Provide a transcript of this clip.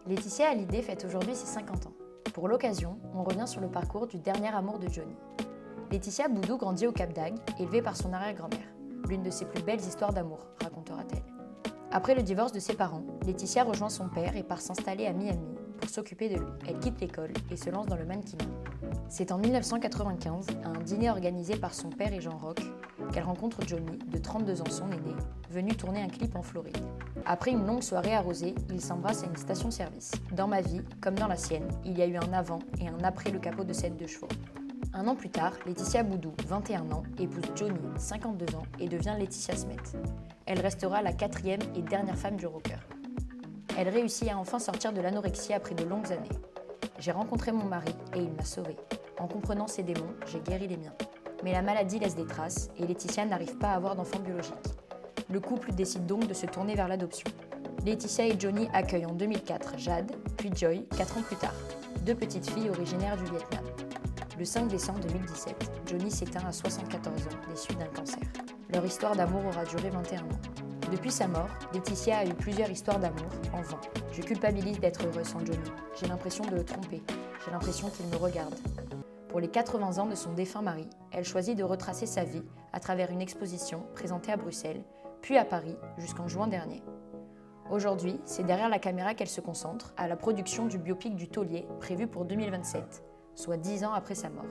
Laetitia Hallyday fête aujourd'hui ses 50 ans. Pour l'occasion, on revient sur le parcours du dernier amour de Johnny. Laetitia Boudou grandit au Cap d'Agde, élevée par son arrière-grand-mère. L'une de ses plus belles histoires d'amour, racontera-t-elle. Après le divorce de ses parents, Laetitia rejoint son père et part s'installer à Miami pour s'occuper de lui. Elle quitte l'école et se lance dans le mannequinat. C'est en 1995, à un dîner organisé par son père et Jean Roch, qu'elle rencontre Johnny, de 32 ans son aîné, venu tourner un clip en Floride. Après une longue soirée arrosée, ils s'embrassent à une station-service. Dans ma vie, comme dans la sienne, il y a eu un avant et un après le capot de cette 2 chevaux. Un an plus tard, Laetitia Boudou, 21 ans, épouse Johnny, 52 ans, et devient Laetitia Smet. Elle restera la 4e et dernière femme du rocker. Elle réussit à enfin sortir de l'anorexie après de longues années. J'ai rencontré mon mari et il m'a sauvée. En comprenant ses démons, j'ai guéri les miens. Mais la maladie laisse des traces et Laetitia n'arrive pas à avoir d'enfant biologique. Le couple décide donc de se tourner vers l'adoption. Laetitia et Johnny accueillent en 2004 Jade, puis Joy, 4 ans plus tard, 2 petites filles originaires du Vietnam. Le 5 décembre 2017, Johnny s'éteint à 74 ans, des suites d'un cancer. Leur histoire d'amour aura duré 21 ans. Depuis sa mort, Laetitia a eu plusieurs histoires d'amour, en vain. Je culpabilise d'être heureuse sans Johnny. J'ai l'impression de le tromper. J'ai l'impression qu'il me regarde. Pour les 80 ans de son défunt mari, elle choisit de retracer sa vie à travers une exposition présentée à Bruxelles, puis à Paris, jusqu'en juin dernier. Aujourd'hui, c'est derrière la caméra qu'elle se concentre, à la production du biopic du taulier, prévu pour 2027, soit 10 ans après sa mort.